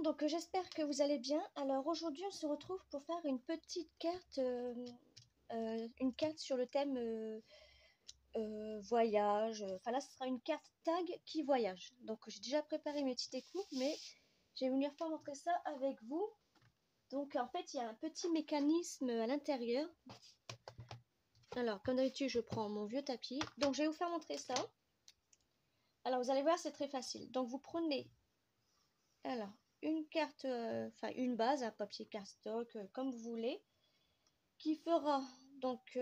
donc j'espère que vous allez bien. Alors aujourd'hui on se retrouve pour faire une petite carte, sur le thème voyage. Enfin là ce sera une carte tag qui voyage. Donc j'ai déjà préparé mes petites découpes, mais je vais venir faire montrer ça avec vous. Donc en fait il y a un petit mécanisme à l'intérieur. Alors comme d'habitude je prends mon vieux tapis. Donc je vais vous faire montrer ça. Alors vous allez voir, c'est très facile. Donc vous prenez une carte, une base, un papier cardstock, comme vous voulez, qui fera donc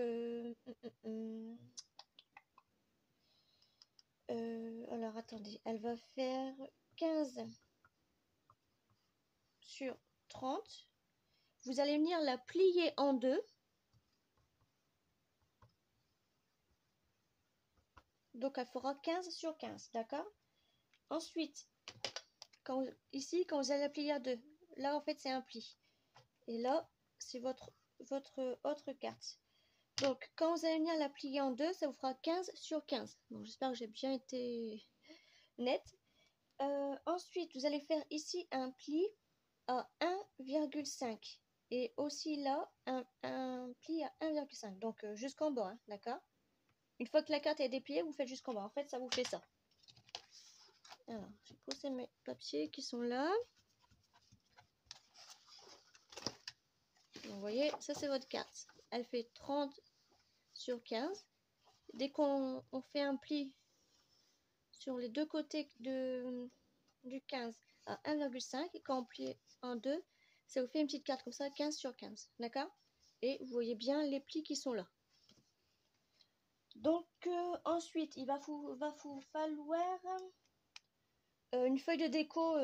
alors attendez, elle va faire 15 sur 30. Vous allez venir la plier en deux. Donc elle fera 15 sur 15, d'accord? Ensuite, ici, quand vous allez la plier à deux, là en fait c'est un pli. Et là, c'est votre autre carte. Donc, quand vous allez venir la plier en deux, ça vous fera 15 sur 15. Bon, j'espère que j'ai bien été nette. Ensuite, vous allez faire ici un pli à 1,5. Et aussi là, un pli à 1,5. Donc, jusqu'en bas, hein, d'accord? Une fois que la carte est dépliée, vous faites jusqu'en bas. En fait, ça vous fait ça. Alors, j'ai posé mes papiers qui sont là. Vous voyez, ça c'est votre carte. Elle fait 30 sur 15. Dès qu'on fait un pli sur les deux côtés du 15 à 1,5, et quand on plie en deux, ça vous fait une petite carte comme ça, 15 sur 15. D'accord? Et vous voyez bien les plis qui sont là. Donc, ensuite, il va vous falloir une feuille de déco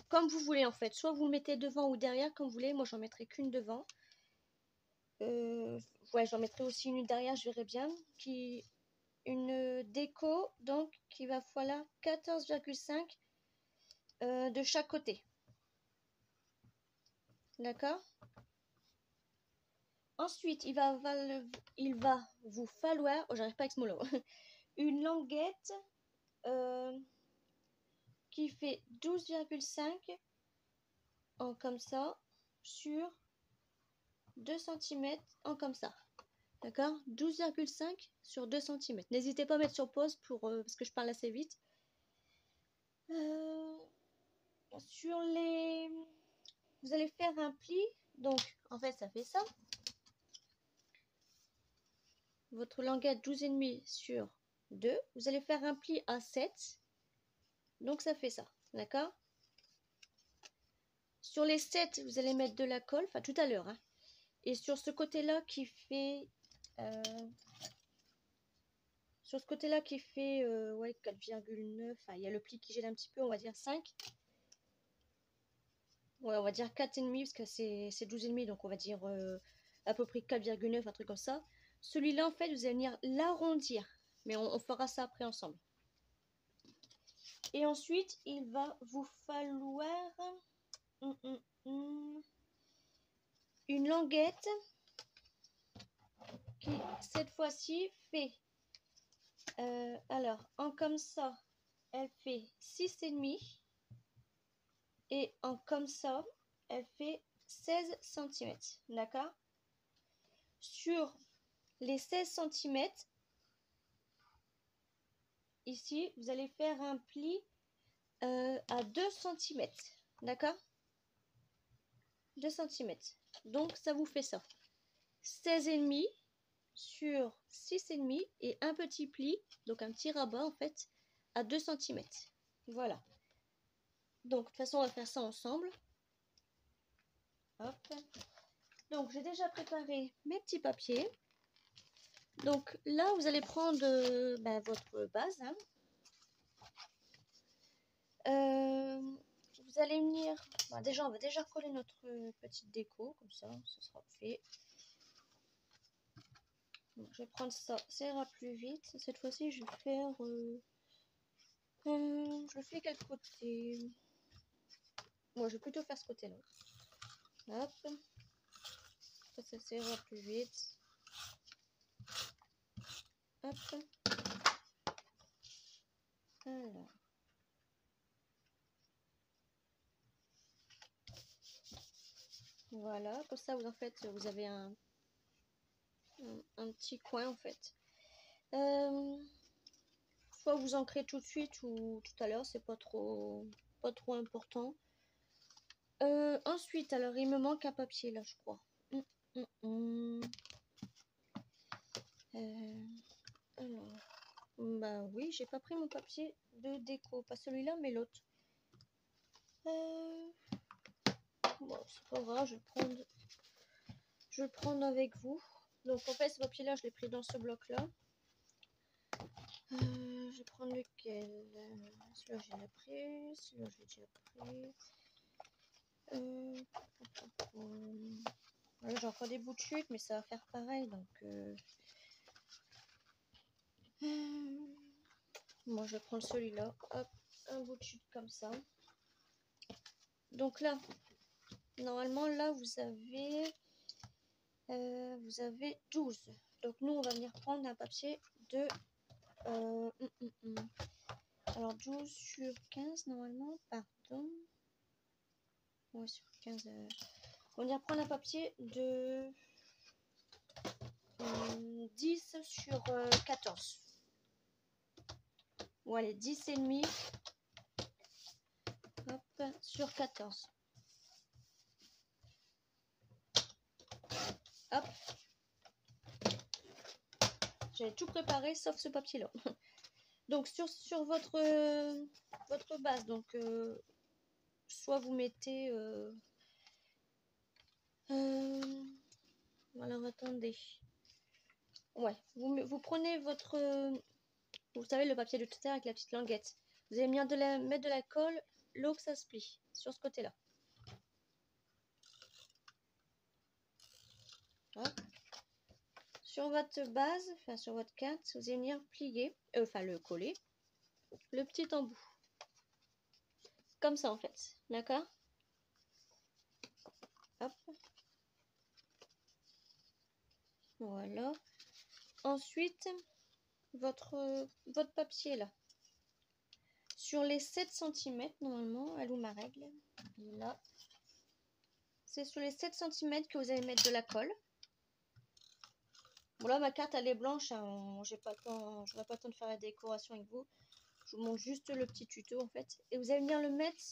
comme vous voulez en fait. Soit vous le mettez devant ou derrière, comme vous voulez. Moi, j'en mettrai qu'une devant. Ouais, j'en mettrai aussi une derrière, je verrai bien. Une déco, donc, qui va falloir 14,5 de chaque côté. D'accord? Ensuite, il va vous falloir, oh, j'arrive pas avec ce mot-là, une languette qui fait 12,5 en comme ça sur 2 cm en comme ça. D'accord? 12,5 sur 2 cm. N'hésitez pas à mettre sur pause parce que je parle assez vite. Sur les... Vous allez faire un pli. Donc, en fait, ça fait ça. Votre languette 12,5 sur 2. Vous allez faire un pli à 7. Donc, ça fait ça. D'accord? Sur les 7, vous allez mettre de la colle. Enfin, tout à l'heure. Hein. Et sur ce côté-là qui fait... sur ce côté-là qui fait ouais, 4,9. Enfin, il y a le pli qui gêne un petit peu. On va dire 5. Ouais, on va dire 4,5 parce que c'est 12,5. Donc, on va dire à peu près 4,9. Un truc comme ça. Celui-là, en fait, vous allez venir l'arrondir. Mais on fera ça après ensemble. Et ensuite, il va vous falloir une languette qui, cette fois-ci, fait... alors, en comme ça, elle fait 6,5. Et en comme ça, elle fait 16 cm. D'accord? Sur les 16 cm, ici, vous allez faire un pli à 2 cm. D'accord? 2 cm. Donc, ça vous fait ça. 16,5 sur 6,5 et un petit pli, donc un petit rabat en fait, à 2 cm. Voilà. Donc, de toute façon, on va faire ça ensemble. Hop. Donc, j'ai déjà préparé mes petits papiers. Donc, là, vous allez prendre votre base. Hein. Vous allez venir... Bon, déjà, on va déjà coller notre petite déco. Comme ça, ce sera fait. Donc, je vais prendre ça. Ça ira plus vite. Cette fois-ci, je vais faire... je le fais quel côté? Moi, je vais plutôt faire ce côté-là. Hop. Ça ira plus vite. Hop. Alors. Voilà, comme ça vous en fait vous avez un petit coin en fait. Soit vous ancrez tout de suite ou tout à l'heure, c'est pas trop important. Ensuite, alors il me manque un papier là, je crois. Alors, bah oui, j'ai pas pris mon papier de déco, pas celui-là, mais l'autre. Bon, c'est pas grave, je vais le prendre avec vous. Donc en fait, ce papier-là, je l'ai pris dans ce bloc-là. Je vais prendre lequel? Celui-là, j'ai déjà pris. Celui-là, je l'ai déjà pris. Voilà, j'ai encore des bouts de chute, mais ça va faire pareil. Donc, moi, je vais prendre celui-là. Hop, un bout de chute comme ça. Donc là, normalement, là, vous avez 12. Donc, nous, on va venir prendre un papier de... Alors, 12 sur 15, normalement. Pardon. Ouais, sur 15... On va venir prendre un papier de 10 sur 14. Ou allez, 10 et demi. Hop, sur 14. Hop. J'avais tout préparé sauf ce papier-là. Donc sur votre base, donc soit vous mettez... alors attendez. Ouais, vous prenez votre... vous savez le papier de tout à l'heure avec la petite languette. Vous allez mettre de la colle là où ça se plie, sur ce côté-là. Sur votre base, enfin sur votre carte, vous allez venir plier, enfin le coller, le petit embout. Comme ça en fait, d'accord? Hop. Voilà. Ensuite, votre papier là. Sur les 7 cm, normalement, elle où ma règle? Là. C'est sur les 7 cm que vous allez mettre de la colle. Bon là, ma carte, elle est blanche. Hein. J'aurai pas le temps de faire la décoration avec vous. Je vous montre juste le petit tuto, en fait. Et vous allez venir le mettre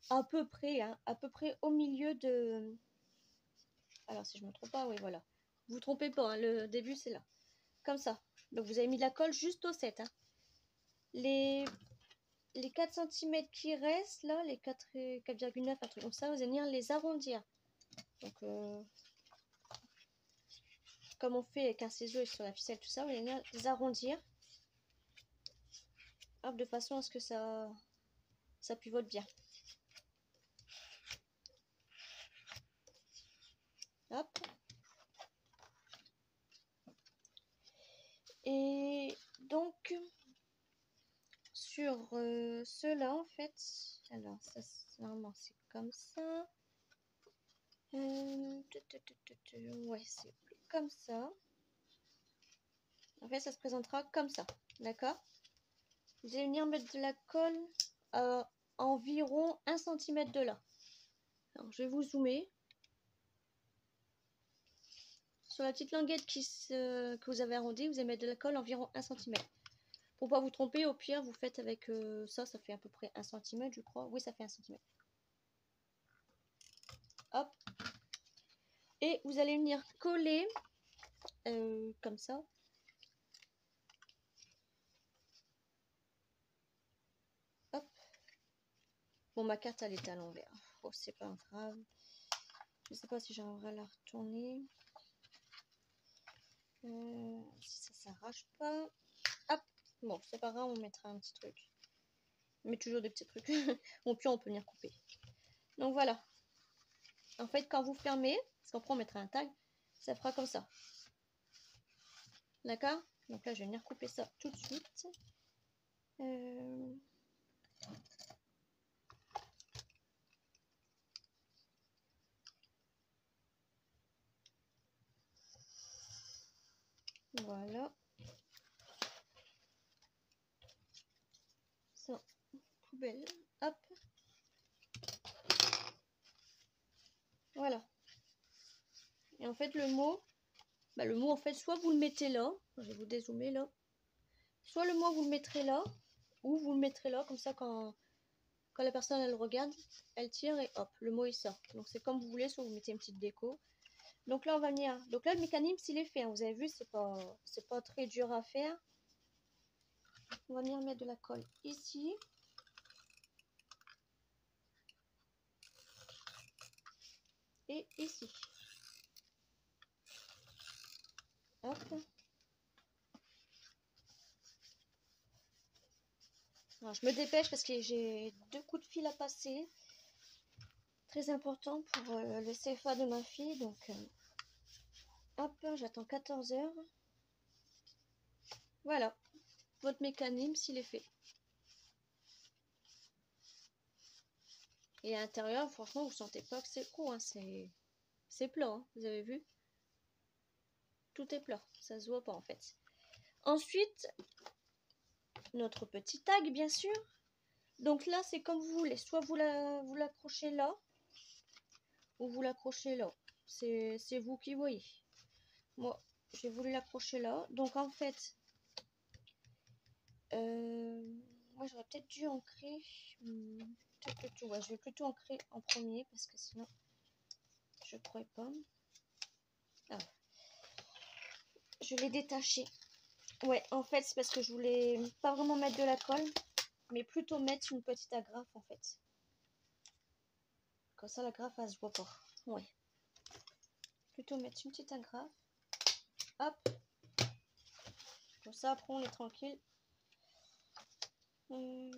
à peu près, hein, à peu près au milieu de... Alors, si je ne me trompe pas, oui, voilà. Vous vous trompez pas, hein, le début, c'est là. Comme ça. Donc, vous avez mis de la colle juste au 7. Hein. Les 4 cm qui restent, là, les 4,9, un truc comme ça, vous allez venir les arrondir. Donc, comme on fait avec un ciseau et sur la ficelle, tout ça, vous allez venir les arrondir. Hop, de façon à ce que ça pivote bien. Hop. Et donc, sur ceux-là, en fait, alors, ça, normalement, c'est comme ça. Ouais, c'est comme ça. En fait, ça se présentera comme ça. D'accord? Vous allez venir mettre de la colle à environ 1 cm de là. Alors, je vais vous zoomer. Sur la petite languette que vous avez arrondie, vous allez mettre de la colle environ 1 cm. Pour pas vous tromper, au pire, vous faites avec ça fait à peu près 1 cm, je crois. Oui, ça fait 1 cm. Hop. Et vous allez venir coller comme ça. Hop. Bon, ma carte, elle est à l'envers. Oh, c'est pas grave. Je sais pas si j'arriverai à la retourner. Si ça s'arrache pas. Hop. Bon, c'est pas grave, on mettra un petit truc. On met toujours des petits trucs. Bon, puis on peut venir couper. Donc voilà. En fait, quand vous fermez, parce qu'après on mettra un tag, ça fera comme ça. D'accord? Donc là, je vais venir couper ça tout de suite. Voilà. Ça, poubelle. Hop. Voilà. fait le mot, en fait, soit vous le mettez là, je vais vous dézoomer là, soit le mot vous le mettrez là, ou vous le mettrez là, comme ça quand la personne elle regarde, elle tire et hop, le mot il sort. Donc c'est comme vous voulez, soit vous mettez une petite déco. Donc là on va venir, donc là le mécanisme s'il est fait, hein. Vous avez vu, c'est pas très dur à faire. On va venir mettre de la colle ici. Et ici. Hop. Alors, je me dépêche parce que j'ai 2 coups de fil à passer. Très important pour le CFA de ma fille. Donc, hop, j'attends 14 heures. Voilà. Votre mécanisme, s'il est fait. Et à l'intérieur, franchement, vous sentez pas que c'est gros. Hein, c'est plat. Hein, vous avez vu? Tout est plat. Ça se voit pas en fait. Ensuite, notre petit tag, bien sûr. Donc là, c'est comme vous voulez. Soit vous l'accrochez là, ou vous l'accrochez là. C'est vous qui voyez. Moi, j'ai voulu l'accrocher là. Donc en fait, moi j'aurais peut-être dû ancrer. Ouais, je vais plutôt ancrer en premier parce que sinon, je ne pourrais pas. Ah. Je l'ai détaché. Ouais, en fait, c'est parce que je voulais pas vraiment mettre de la colle, mais plutôt mettre une petite agrafe en fait. Comme ça, l'agrafe, elle se voit pas. Ouais. Plutôt mettre une petite agrafe. Hop. Comme ça, après, on est tranquille. Voilà.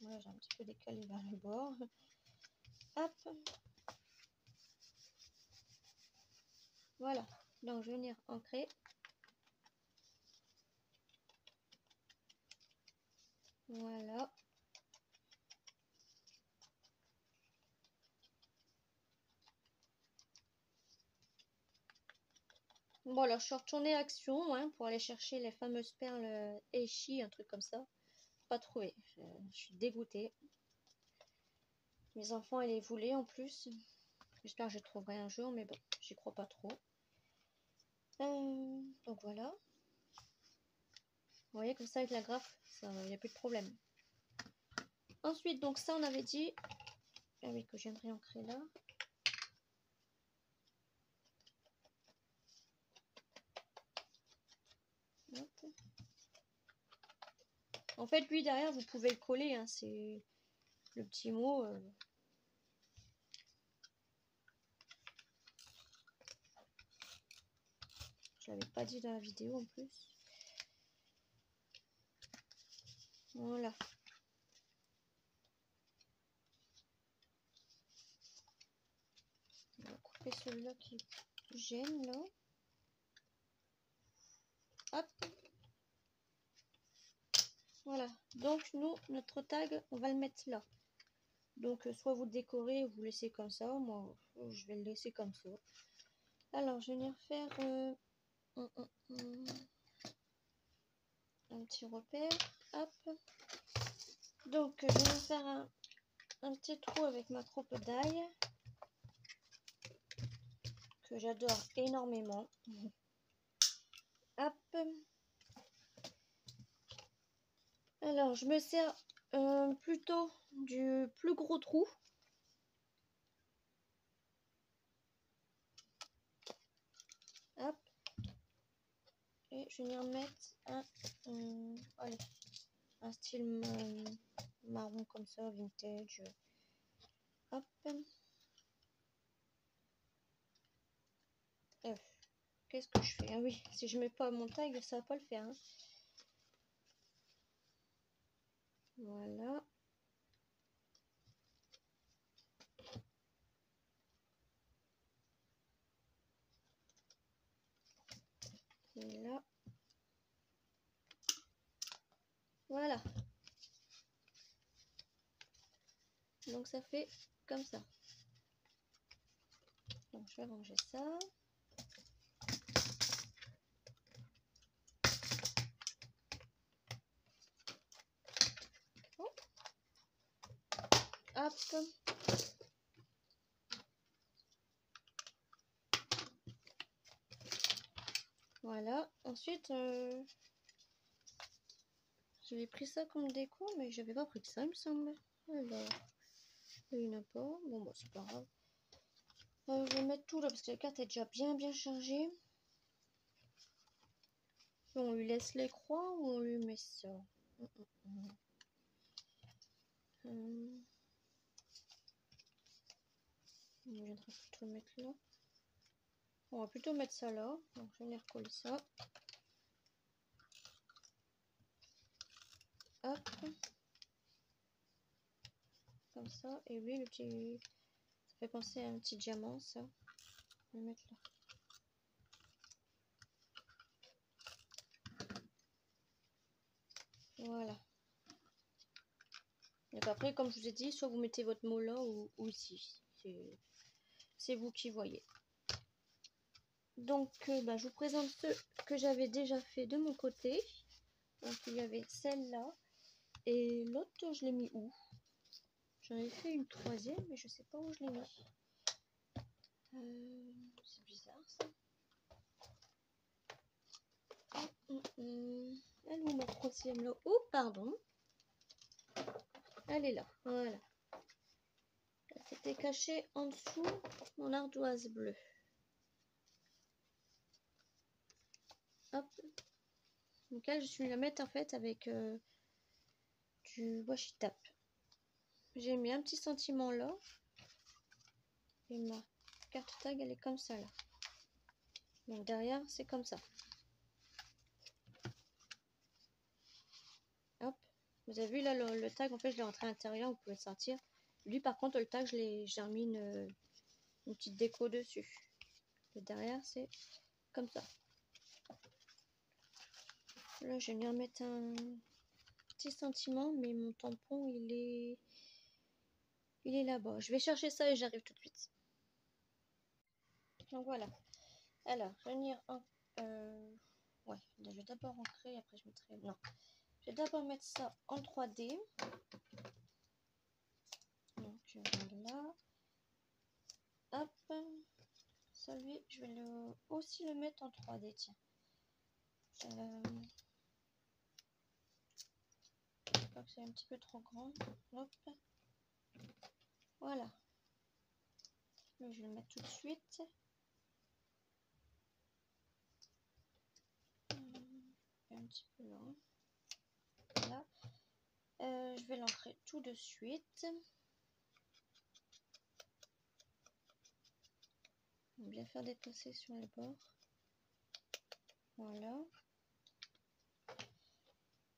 Voilà, j'ai un petit peu décalé vers le bord. Hop. Voilà. Donc, je vais venir ancrer. Voilà. Bon, alors, je suis retournée à Action hein, pour aller chercher les fameuses perles Eishi, un truc comme ça. Pas trouvé. Je suis dégoûtée. Mes enfants, ils les voulaient en plus. J'espère que je trouverai un jour, mais bon, j'y crois pas trop. Donc voilà. Vous voyez, comme ça, avec la graffe, il n'y a plus de problème. Ensuite, donc ça, on avait dit... Ah oui, que je viendrai ancrer là. Hop. En fait, lui, derrière, vous pouvez le coller. Hein, c'est le petit mot... Je l'avais pas dit dans la vidéo en plus. Voilà. On va couper celui-là qui gêne là. Hop. Voilà. Donc nous, notre tag, on va le mettre là. Donc soit vous le décorez ou vous le laissez comme ça. Moi, je vais le laisser comme ça. Alors, je vais venir faire un petit repère. Hop. Donc, je vais faire un petit trou avec ma troupe d'ail que j'adore énormément. Hop. Alors, je me sers plutôt du plus gros trou. Hop. Et je vais venir mettre allez, un style marron comme ça, vintage. Hop. Qu'est-ce que je fais? Ah oui, si je mets pas mon tag, ça va pas le faire. Hein. Voilà. Et là. Voilà. Donc ça fait comme ça. Donc je vais ranger ça. Oh. Hop. Voilà. Ensuite, j'avais pris ça comme déco, mais j'avais pas pris que ça, il me semble. Alors, il n'y en a pas. Bon, bah, c'est pas grave. Je vais mettre tout là parce que la carte est déjà bien chargée. On lui laisse les croix ou on lui met ça? On viendra plutôt le mettre là. On va plutôt mettre ça là. Donc je vais venir coller ça. Hop. Comme ça. Et lui, le petit... ça fait penser à un petit diamant, ça. On va le mettre là. Voilà. Donc après, comme je vous ai dit, soit vous mettez votre mot là ou ici. C'est vous qui voyez. Donc, bah, je vous présente ceux que j'avais déjà fait de mon côté. Donc, il y avait celle-là. Et l'autre, je l'ai mis où? J'en ai fait une troisième, mais je sais pas où je l'ai mis. C'est bizarre, ça. Elle est où ma troisième là? Oh, pardon. Elle est là. Voilà. Elle s'était cachée en dessous mon ardoise bleue. Hop. Donc elle, je suis la mettre en fait avec du washi tape. J'ai mis un petit sentiment là. Et ma carte tag, elle est comme ça là. Donc derrière, c'est comme ça. Hop. Vous avez vu là le tag, en fait, je l'ai rentré à l'intérieur, vous pouvez le sortir. Lui, par contre, le tag, j'ai remis une petite déco dessus. Et derrière, c'est comme ça. Là, je vais venir mettre un petit sentiment, mais mon tampon, il est là-bas. Je vais chercher ça et j'arrive tout de suite. Donc voilà. Alors, je vais venir en... ouais, je vais d'abord ancrer, après je mettrai... Non. Je vais d'abord mettre ça en 3D. Donc voilà. Hop. Celui, je vais aussi le mettre en 3D, tiens. Je crois que c'est un petit peu trop grand. Hop. Voilà. Là, je vais le mettre tout de suite. Un petit peu là. Voilà. Je vais l'ancrer tout de suite. On va bien faire déplacer sur les bords. Voilà.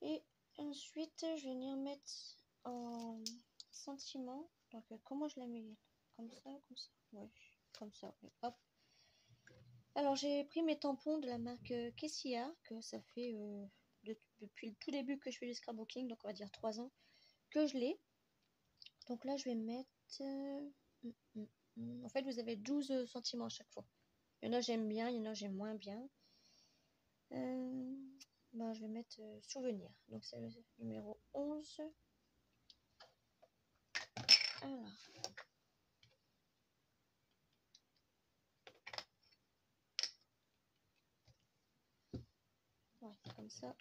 Et ensuite, je vais venir mettre en sentiment. Donc, comment je la mets? Comme ça, comme ça. Ouais, comme ça. Ouais. Hop. Alors, j'ai pris mes tampons de la marque Kessia, que ça fait depuis le tout début que je fais du scrapbooking, donc on va dire 3 ans que je l'ai. Donc là, je vais mettre... En fait, vous avez 12 sentiments à chaque fois. Il y en a j'aime bien, il y en a j'aime moins bien. Ben, je vais mettre souvenir. Donc c'est le numéro 11. Alors. Ouais, comme ça.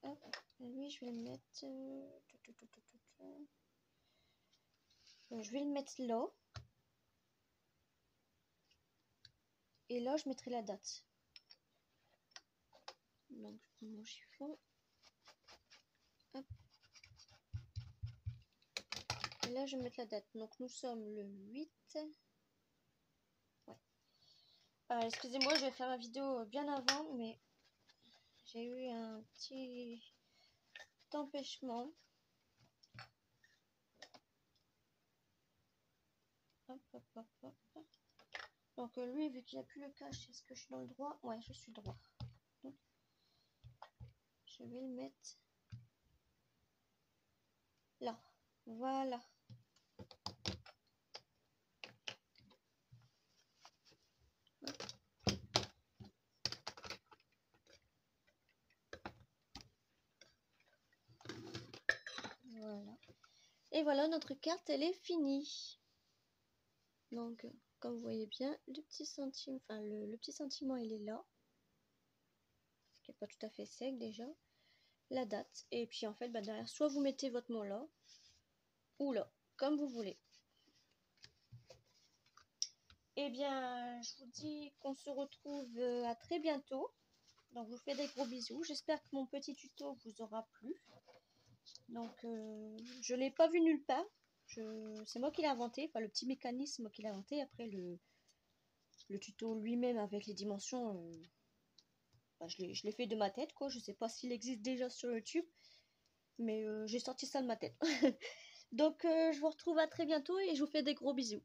Hop. Et lui, je vais le mettre... je vais le mettre là. Et là, je mettrai la date. Donc, je prends mon chiffon. Hop. Et là, je vais mettre la date. Donc, nous sommes le 8. Ouais. Excusez-moi, je vais faire ma vidéo bien avant, mais j'ai eu un petit empêchement. Hop, hop, hop, hop. Donc, lui, vu qu'il n'a plus le cache, est-ce que je suis dans le droit? Ouais, je suis droit. Donc, je vais le mettre là. Voilà. Voilà. Et voilà, notre carte, elle est finie. Donc, comme vous voyez bien, le petit centime, enfin le petit sentiment il est là, qui n'est pas tout à fait sec déjà, la date, et puis en fait bah, derrière, soit vous mettez votre mot là, ou là, comme vous voulez. Et bien, je vous dis qu'on se retrouve à très bientôt. Donc, je vous fais des gros bisous. J'espère que mon petit tuto vous aura plu. Donc, je ne l'ai pas vu nulle part. C'est moi qui l'ai inventé. Enfin, le petit mécanisme qu'il a inventé. Après, le tuto lui-même avec les dimensions, bah, je l'ai fait de ma tête, quoi. Je ne sais pas s'il existe déjà sur YouTube. Mais j'ai sorti ça de ma tête. Donc, je vous retrouve à très bientôt et je vous fais des gros bisous.